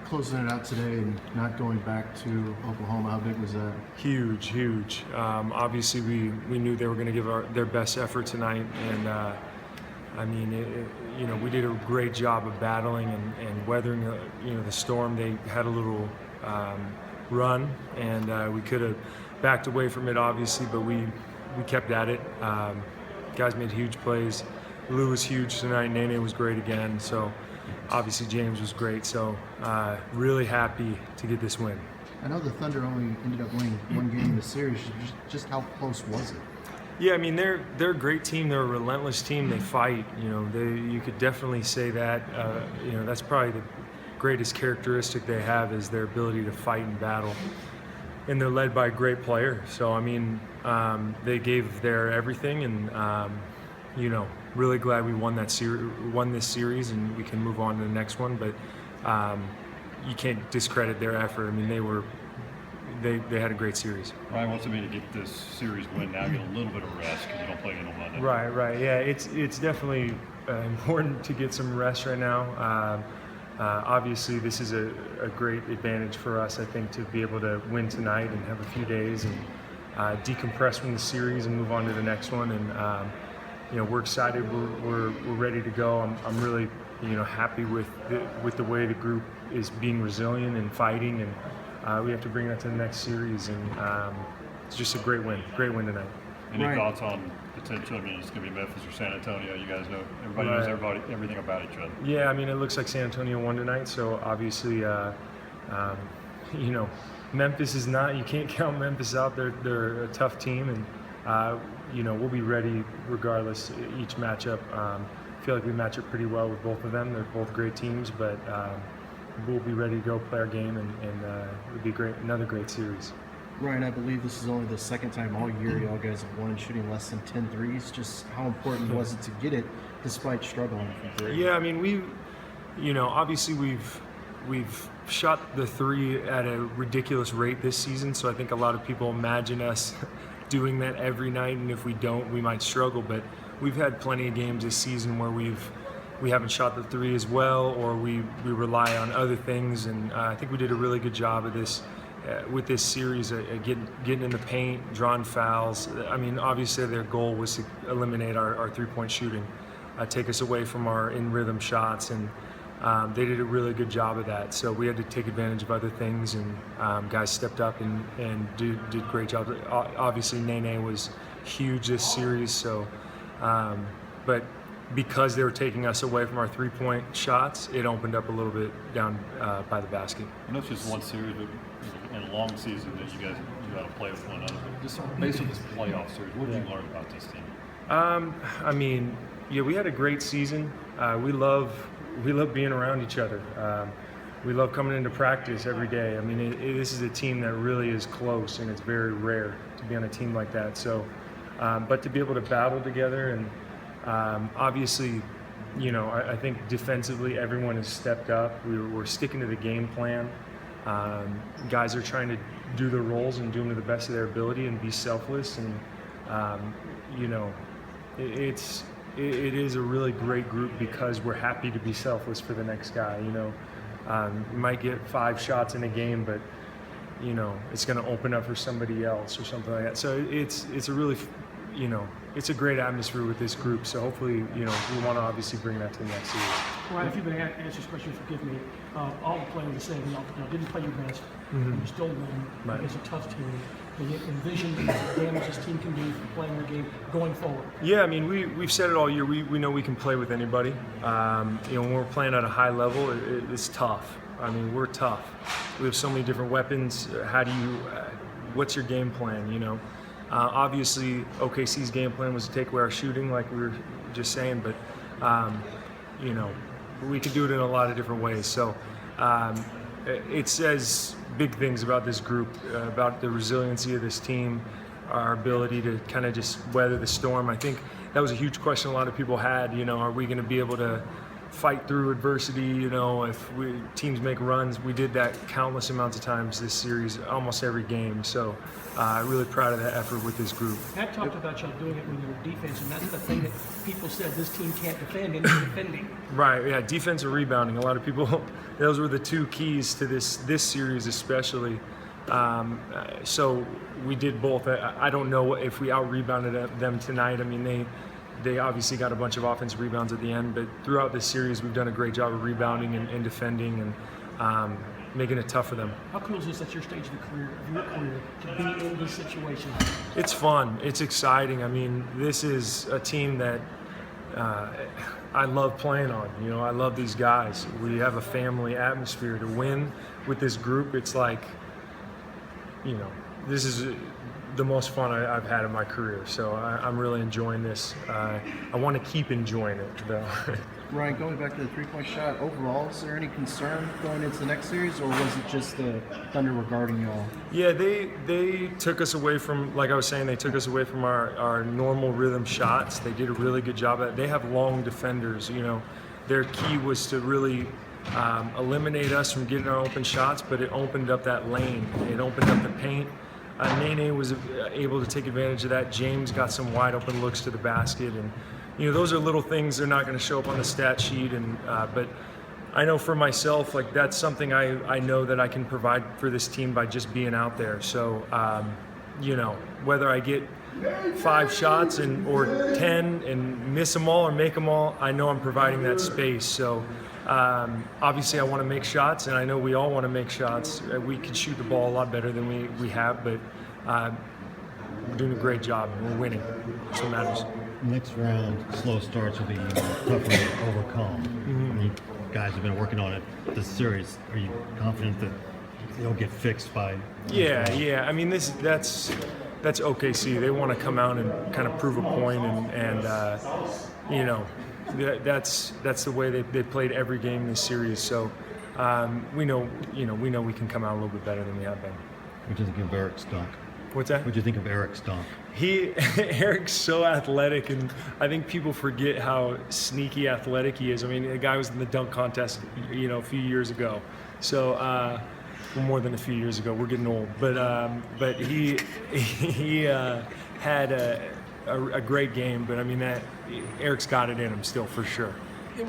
closing it out today and not going back to Oklahoma, how big was that? Huge, huge. Obviously, we knew they were going to give their best effort tonight, and I mean, we did a great job of battling and weathering, the storm. They had a little run, and we could have backed away from it, obviously, but we kept at it. Guys made huge plays. Lou was huge tonight. Nene was great again. So obviously James was great. So really happy to get this win. I know the Thunder only ended up winning one game in the series. Just how close was it? Yeah, I mean they're a great team. They're a relentless team. They fight. You could definitely say that. That's probably the greatest characteristic they have is their ability to fight and battle. And they're led by a great player. So I mean, they gave their everything, and really glad we won this series, and we can move on to the next one. But you can't discredit their effort. I mean, they had a great series. Ryan, what's it mean to get this series win now? Get a little bit of rest because you don't play again on Monday. Right. Yeah, it's definitely important to get some rest right now. Obviously, this is a great advantage for us, I think, to be able to win tonight and have a few days and decompress from the series and move on to the next one. And we're excited. We're ready to go. I'm really happy with the way the group is being resilient and fighting, and we have to bring that to the next series. And it's just a great win tonight. Any thoughts on potential? I mean, it's going to be Memphis or San Antonio. You guys know everybody knows everything about each other. Yeah, I mean, it looks like San Antonio won tonight, so obviously, Memphis is not. You can't count Memphis out. They're a tough team, and we'll be ready regardless. Each matchup, I feel like we match up pretty well with both of them. They're both great teams, but we'll be ready to go play our game, and it'll be another great series. Ryan, I believe this is only the second time all year y'all guys have won shooting less than 10 threes. Just how important was it to get it despite struggling from three? Yeah, I mean, obviously we've shot the three at a ridiculous rate this season, so I think a lot of people imagine us doing that every night, and if we don't, we might struggle. But we've had plenty of games this season where we haven't shot the three as well, or we rely on other things, and I think we did a really good job of this. With this series, getting in the paint, drawing fouls. I mean, obviously their goal was to eliminate our three-point shooting, take us away from our in-rhythm shots, and they did a really good job of that. So we had to take advantage of other things, and guys stepped up and did a great job. Obviously, Nene was huge this series, so but because they were taking us away from our three-point shots, it opened up a little bit down by the basket. I know it's just one series, but in a long season that you got to play with one another. Just based on this playoff series, what did you learn about this team? I mean, yeah, we had a great season. We love being around each other. We love coming into practice every day. I mean, this is a team that really is close, and it's very rare to be on a team like that. So, but to be able to battle together, and obviously, I think defensively everyone has stepped up. We're sticking to the game plan. Guys are trying to do their roles and do them to the best of their ability and be selfless, and it is a really great group because we're happy to be selfless for the next guy. You might get 5 shots in a game, but it's going to open up for somebody else or something like that. So it's a really it's a great atmosphere with this group. So hopefully we want to obviously bring that to the next series. Ryan, if you've been asked this question, forgive me. All the players are saying, didn't play your best, and you still won against a tough team. And you envision the damage this team can do for playing the game going forward. Yeah, I mean, we've said it all year. We know we can play with anybody. When we're playing at a high level, it's tough. I mean, we're tough. We have so many different weapons. What's your game plan, Obviously, OKC's game plan was to take away our shooting, like we were just saying, but we can do it in a lot of different ways. So it says big things about this group, about the resiliency of this team, our ability to kind of just weather the storm. I think that was a huge question a lot of people had. Are we going to be able to fight through adversity. You know, if teams make runs, we did that countless amounts of times this series, almost every game. So really proud of that effort with this group. Pat talked about y'all doing it when you were defense, and that's the thing that people said this team can't defend, and it's defending. Right, yeah, defense and rebounding. A lot of people, those were the two keys to this series especially. So we did both. I don't know if we out-rebounded them tonight. I mean, they obviously got a bunch of offensive rebounds at the end, but throughout this series we've done a great job of rebounding and defending and making it tough for them. How cool is this at your stage of your career, to be in this situation? It's fun. It's exciting. I mean, this is a team that I love playing on. You know, I love these guys. We have a family atmosphere. To win with this group, it's like, you know, this is the most fun I've had in my career. So I'm really enjoying this. I want to keep enjoying it, though. Ryan, going back to the three-point shot, overall, is there any concern going into the next series, or was it just the Thunder regarding y'all? Yeah, they took us away from, like I was saying, they took us away from our normal rhythm shots. They did a really good job at it. They have long defenders, you know. Their key was to really eliminate us from getting our open shots, but it opened up that lane. It opened up the paint. Nene was able to take advantage of that. James got some wide open looks to the basket, and you know, those are little things. They're not going to show up on the stat sheet, and but I know for myself, like that's something I know that I can provide for this team by just being out there. So you know, whether I get 5 shots or 10 and miss them all or make them all, I know I'm providing that space. So obviously I want to make shots, and I know we all want to make shots. We can shoot the ball a lot better than we have, but we're doing a great job and we're winning. That's what matters. Next round, slow starts will be tougher to overcome. Mm-hmm. You guys have been working on it this series. Are you confident that it'll get fixed by? Yeah. I mean, that's OKC. They want to come out and kind of prove a point, and you know, that's the way they played every game in this series. So we know we can come out a little bit better than we have been. What do you think of Eric's dunk? What's that? What do you think of Eric's dunk? Eric's so athletic, and I think people forget how sneaky athletic he is. I mean, the guy was in the dunk contest, you know, a few years ago. So, well, more than a few years ago. We're getting old, but he had a great game. But I mean, Eric's got it in him still for sure.